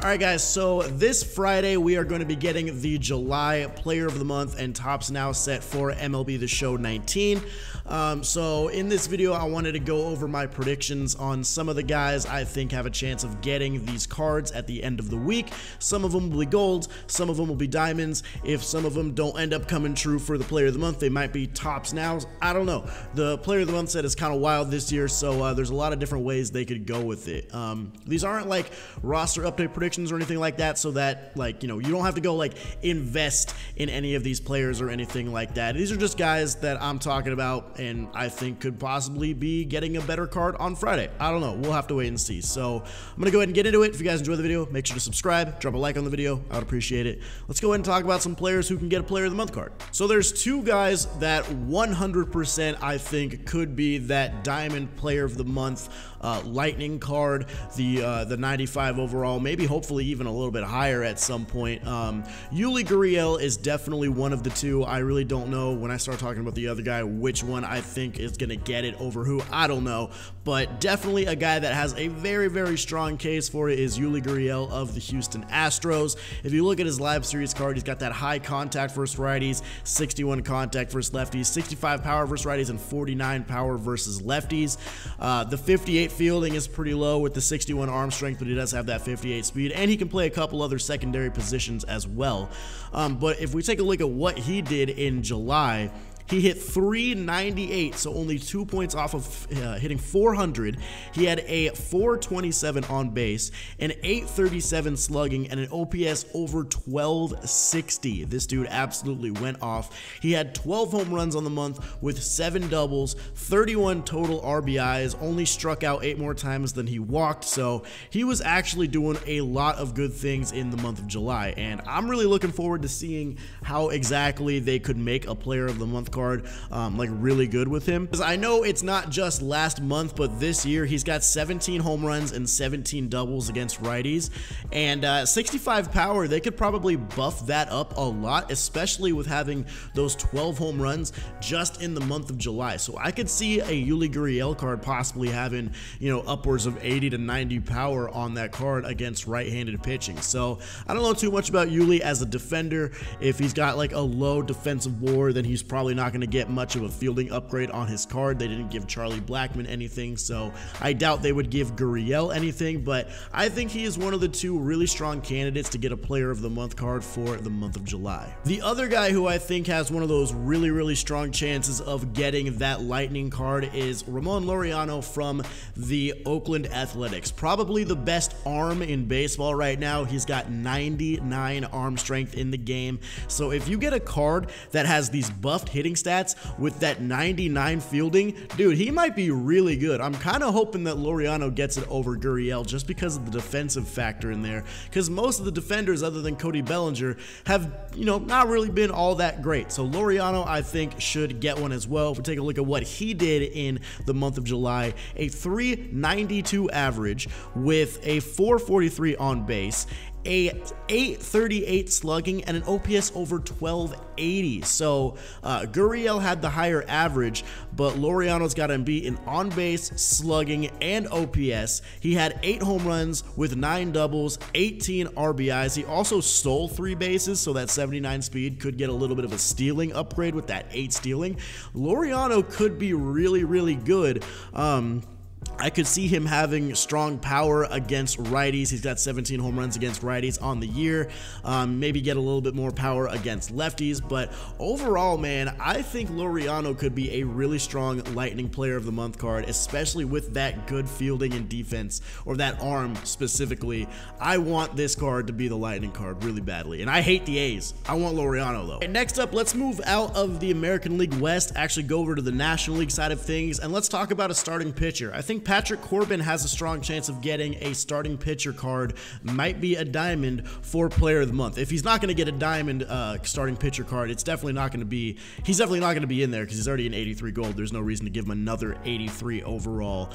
Alright guys, so this Friday we are going to be getting the July Player of the Month and tops now set for MLB The Show 19. So in this video I wanted to go over my predictions on some of the guys I think have a chance of getting these cards at the end of the week. Some of them will be golds, some of them will be diamonds. If some of them don't end up coming true for the Player of the Month, they might be tops now. I don't know. The Player of the Month set is kind of wild this year, so there's a lot of different ways they could go with it. These aren't like roster update predictions or anything like that, so that, like, you know, you don't have to go like invest in any of these players or anything like that. These are just guys that I'm talking about and I think could possibly be getting a better card on Friday. I don't know, we'll have to wait and see. So I'm gonna go ahead and get into it. If you guys enjoy the video, make sure to subscribe, drop a like on the video, I would appreciate it. Let's go ahead and talk about some players who can get a Player of the Month card. So there's two guys that 100% I think could be that Diamond Player of the Month Lightning card, the 95 overall, maybe hopefully even a little bit higher at some point. Yuli Gurriel is definitely one of the two. I really don't know when I start talking about the other guy which one I think is gonna get it over who. I don't know, but definitely a guy that has a very, very strong case for it is Yuli Gurriel of the Houston Astros. If you look at his live series card, he's got that high contact versus righties, 61 contact versus lefties, 65 power versus righties, and 49 power versus lefties. The 58 fielding is pretty low with the 61 arm strength, but he does have that 58 speed, and he can play a couple other secondary positions as well. But if we take a look at what he did in July, he hit 398, so only 2 points off of hitting 400. He had a 427 on base, an 837 slugging, and an OPS over 1260. This dude absolutely went off. He had 12 home runs on the month with 7 doubles, 31 total RBIs, only struck out 8 more times than he walked, so he was actually doing a lot of good things in the month of July, and I'm really looking forward to seeing how exactly they could make a Player of the Month card like really good with him, because I know it's not just last month, but this year he's got 17 home runs and 17 doubles against righties, and 65 power. They could probably buff that up a lot, especially with having those 12 home runs just in the month of July. So I could see a Yuli Gurriel card possibly having, you know, upwards of 80 to 90 power on that card against right-handed pitching. So I don't know too much about Yuli as a defender. If he's got like a low defensive WAR, then he's probably not going to get much of a fielding upgrade on his card. They didn't give Charlie Blackmon anything, so I doubt they would give Gurriel anything, but I think he is one of the two really strong candidates to get a Player of the Month card for the month of July. The other guy who I think has one of those really, really strong chances of getting that Lightning card is Ramone Laureano from the Oakland Athletics. Probably the best arm in baseball right now. He's got 99 arm strength in the game, so if you get a card that has these buffed hitting stats with that 99 fielding, dude, he might be really good. I'm kind of hoping that Laureano gets it over Gurriel just because of the defensive factor in there, because most of the defenders other than Cody Bellinger have, you know, not really been all that great. So Laureano, I think, should get one as well. If we take a look at what he did in the month of July, a 392 average with a 443 on base, a 838 slugging, and an OPS over 1280. So Gurriel had the higher average, but Laureano's got him beat in on base, slugging, and OPS. He had 8 home runs with 9 doubles, 18 RBIs. He also stole 3 bases, so that 79 speed could get a little bit of a stealing upgrade with that 8 stealing. Laureano could be really, really good. I could see him having strong power against righties. He's got 17 home runs against righties on the year. Maybe get a little bit more power against lefties, but overall, man, I think Laureano could be a really strong Lightning Player of the Month card, especially with that good fielding and defense, or that arm specifically. I want this card to be the Lightning card really badly, and I hate the A's. I want Laureano though. And next up, let's move out of the American League West, actually go over to the National League side of things, and let's talk about a starting pitcher. I think Patrick Corbin has a strong chance of getting a starting pitcher card, might be a diamond for Player of the Month. If he's not going to get a diamond starting pitcher card, it's definitely not going to be, he's definitely not going to be in there because he's already an 83 gold. There's no reason to give him another 83 overall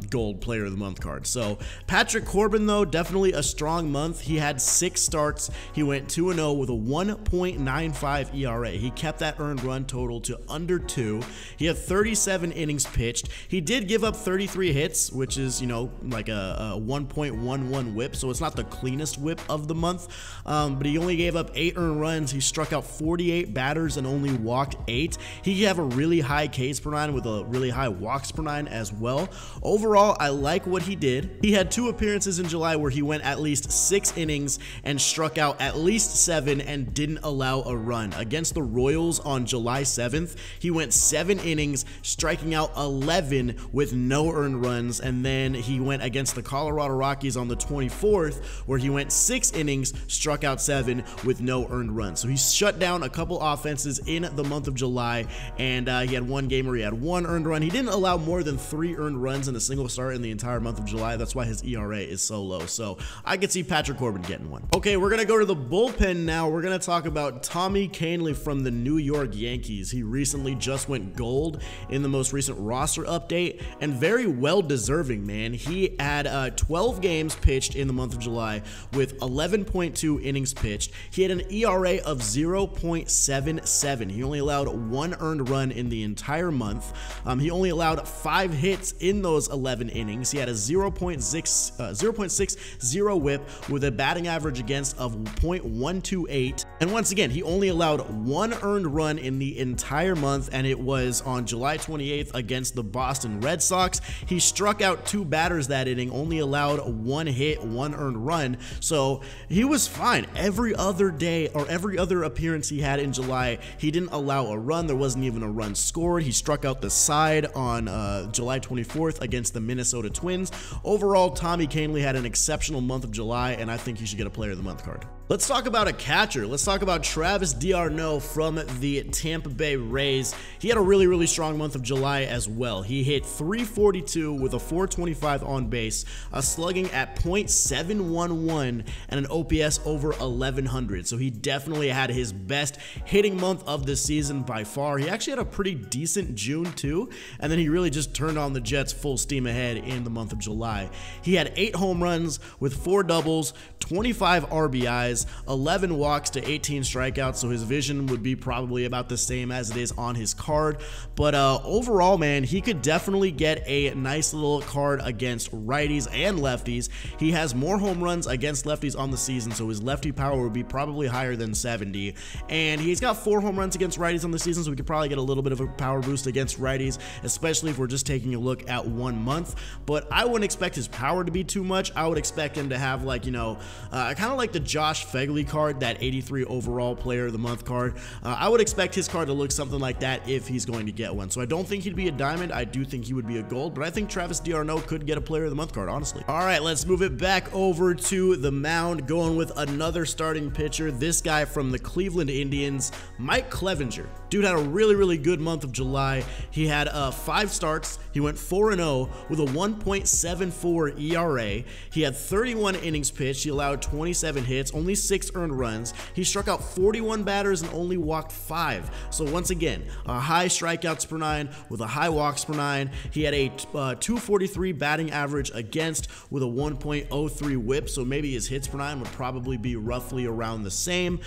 gold Player of the Month card. So Patrick Corbin though, definitely a strong month. He had 6 starts. He went 2-0 with a 1.95 ERA. He kept that earned run total to under 2. He had 37 innings pitched. He did give up 30 33 hits, which is, you know, like a 1.11 whip, so it's not the cleanest whip of the month, but he only gave up 8 earned runs. He struck out 48 batters and only walked 8. He have a really high Ks per 9 with a really high walks per 9 as well. Overall, I like what he did. He had 2 appearances in July where he went at least 6 innings and struck out at least 7 and didn't allow a run. Against the Royals on July 7th, he went 7 innings, striking out 11 with no earned runs, and then he went against the Colorado Rockies on the 24th where he went 6 innings, struck out 7 with no earned runs. So he shut down a couple offenses in the month of July, and he had 1 game where he had 1 earned run. He didn't allow more than 3 earned runs in a single start in the entire month of July. That's why his ERA is so low. So I could see Patrick Corbin getting one. Okay, we're gonna go to the bullpen now. We're gonna talk about Tommy Kahnle from the New York Yankees. He recently just went gold in the most recent roster update, and very well deserving, man. He had 12 games pitched in the month of July with 11.2 innings pitched. He had an ERA of 0.77. He only allowed 1 earned run in the entire month. He only allowed 5 hits in those 11 innings. He had a 0.60 whip with a batting average against of 0.128. And once again, he only allowed 1 earned run in the entire month, and it was on July 28th against the Boston Red Sox. He struck out 2 batters that inning, only allowed 1 hit, 1 earned run, so he was fine. Every other day or every other appearance he had in July, he didn't allow a run. There wasn't even a run scored. He struck out the side on July 24th against the Minnesota Twins. Overall, Tommy Kahnle had an exceptional month of July, and I think he should get a Player of the Month card. Let's talk about a catcher. Let's talk about Travis dArnaud from the Tampa Bay Rays. He had a really strong month of July as well. He hit 342 with a 425 on base, a slugging at .711, and an OPS over 1100. So he definitely had his best hitting month of the season by far. He actually had a pretty decent June too, and then he really just turned on the Jets full steam ahead in the month of July. He had 8 home runs with 4 doubles, 25 RBIs, 11 walks to 18 strikeouts, so his vision would be probably about the same as it is on his card. But overall, man, he could definitely get a nice little card against righties and lefties. He has more home runs against lefties on the season, so his lefty power would be probably higher than 70. And he's got 4 home runs against righties on the season, so we could probably get a little bit of a power boost against righties, especially if we're just taking a look at 1 month. But I wouldn't expect his power to be too much. I would expect him to have, like, you know, kind of like the Josh Fegley card, that 83 overall Player of the Month card. I would expect his card to look something like that if he's going to get one. So I don't think he'd be a diamond. I do think he would be a gold, but I think Travis dArnaud could get a Player of the Month card, honestly. All right, let's move it back over to the mound, going with another starting pitcher. This guy from the Cleveland Indians, Mike Clevenger. Dude had a really good month of July. He had 5 starts. He went 4-0 with a 1.74 ERA. He had 31 innings pitched. He allowed 27 hits, only 6 earned runs. He struck out 41 batters and only walked 5. So once again, a high strikeouts per 9 with a high walks per 9. He had a 243 batting average against with a 1.03 whip. So maybe his hits per 9 would probably be roughly around the same.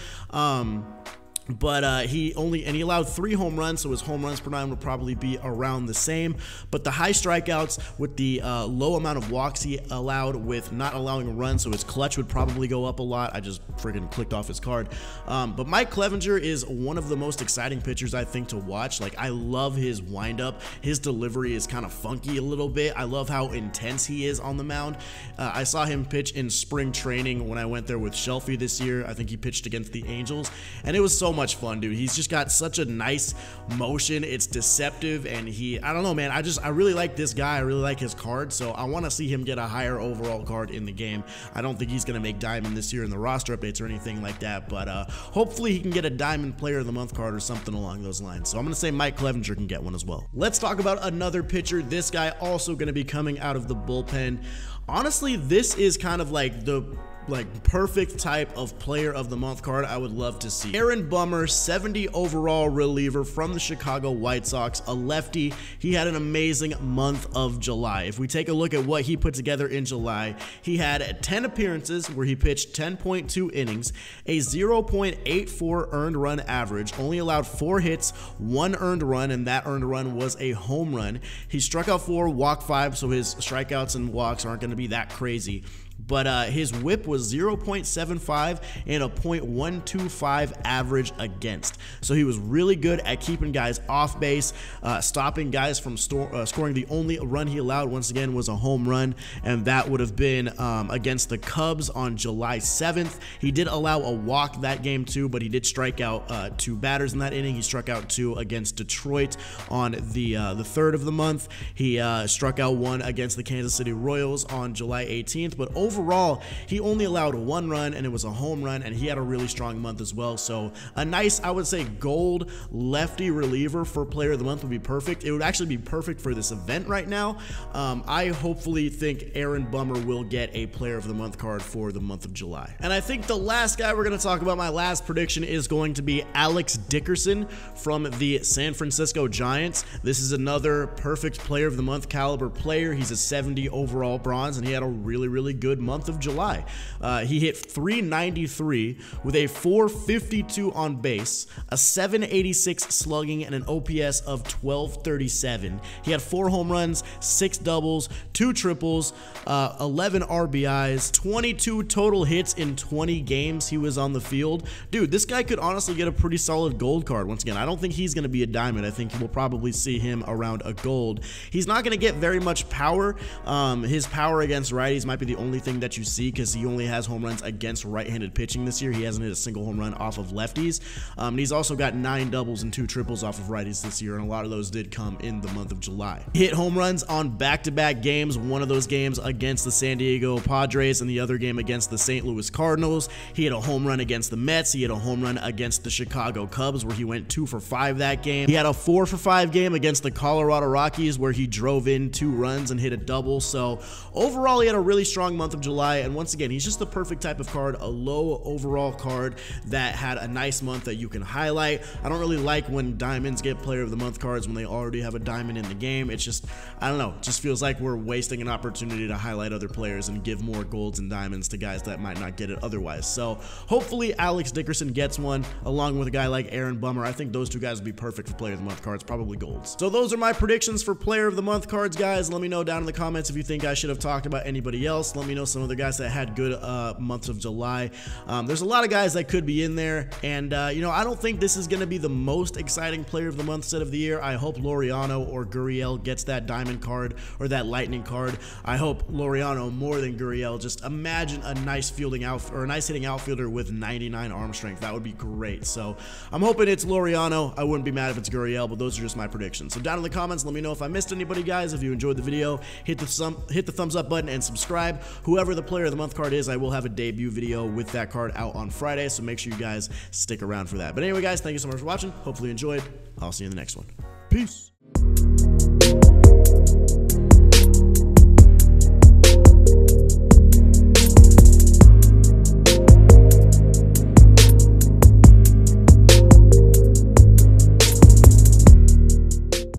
But he allowed 3 home runs, so his home runs per 9 would probably be around the same. But the high strikeouts with the low amount of walks he allowed with not allowing a run, so his clutch would probably go up a lot. I just freaking clicked off his card. But Mike Clevenger is one of the most exciting pitchers, I think, to watch. Like, I love his windup. His delivery is kind of funky a little bit. I love how intense he is on the mound. I saw him pitch in spring training when I went there with Shelfie this year. I think he pitched against the Angels, and it was so much fun, dude. He's just got such a nice motion. It's deceptive, and I don't know, man. I really like this guy. I really like his card, so I want to see him get a higher overall card in the game. I don't think he's going to make Diamond this year in the roster updates or anything like that, but hopefully he can get a Diamond Player of the Month card or something along those lines. So I'm going to say Mike Clevenger can get one as well. Let's talk about another pitcher. This guy also going to be coming out of the bullpen. Honestly, this is kind of like the like perfect type of player of the month card I would love to see. Aaron Bummer, 70 overall reliever from the Chicago White Sox, a lefty. He had an amazing month of July. If we take a look at what he put together in July, he had 10 appearances where he pitched 10.2 innings, a 0.84 earned run average, only allowed 4 hits, 1 earned run, and that earned run was a home run. He struck out 4, walked 5, so his strikeouts and walks aren't going to be that crazy. But his whip was 0.75 and a .125 average against. So he was really good at keeping guys off base, stopping guys from scoring. The only run he allowed, once again, was a home run, and that would have been against the Cubs on July 7th. He did allow a walk that game too, but he did strike out 2 batters in that inning. He struck out 2 against Detroit on the 3rd of the month. He struck out 1 against the Kansas City Royals on July 18th, but overall, he only allowed 1 run, and it was a home run, and he had a really strong month as well. So a nice, I would say, gold lefty reliever for player of the month would be perfect. It would actually be perfect for this event right now. I hopefully think Aaron Bummer will get a player of the month card for the month of July. And I think the last guy we're going to talk about, my last prediction, is going to be Alex Dickerson from the San Francisco Giants. This is another perfect player of the month caliber player. He's a 70 overall bronze, and he had a really good month of July. He hit 393 with a 452 on base, a 786 slugging, and an OPS of 1237. He had 4 home runs, 6 doubles, 2 triples, 11 RBIs, 22 total hits in 20 games he was on the field. Dude, this guy could honestly get a pretty solid gold card. Once again, I don't think he's going to be a diamond. I think we'll probably see him around a gold. He's not going to get very much power. His power against righties might be the only thing that you see, because he only has home runs against right-handed pitching this year. He hasn't hit a single home run off of lefties. And he's also got 9 doubles and 2 triples off of righties this year, and a lot of those did come in the month of July. He hit home runs on back-to-back games, one of those games against the San Diego Padres and the other game against the St. Louis Cardinals. He hit a home run against the Mets. He hit a home run against the Chicago Cubs, where he went 2 for 5 that game. He had a 4 for 5 game against the Colorado Rockies, where he drove in 2 runs and hit a double. So overall, he had a really strong month of July, and once again, he's just the perfect type of card, a low overall card that had a nice month that you can highlight. I don't really like when diamonds get player of the month cards when they already have a diamond in the game. It's just, I don't know, it just feels like we're wasting an opportunity to highlight other players and give more golds and diamonds to guys that might not get it otherwise. So hopefully Alex Dickerson gets one, along with a guy like Aaron Bummer. I think those 2 guys would be perfect for player of the month cards, probably golds. So those are my predictions for player of the month cards, guys. Let me know down in the comments if you think I should have talked about anybody else. Let me know some other guys that had good months of July. There's a lot of guys that could be in there, and you know, I don't think this is going to be the most exciting player of the month set of the year. I hope Laureano or Gurriel gets that diamond card or that lightning card. I hope Laureano more than Gurriel. Just imagine a nice fielding out or a nice hitting outfielder with 99 arm strength. That would be great. So I'm hoping it's Laureano. I wouldn't be mad if it's Gurriel, but those are just my predictions. So down in the comments, let me know if I missed anybody, guys. If you enjoyed the video, hit the thumbs up button and subscribe. Whoever the player of the month card is, I will have a debut video with that card out on Friday, so make sure you guys stick around for that. But anyway, guys, thank you so much for watching. Hopefully you enjoyed. I'll see you in the next one. Peace.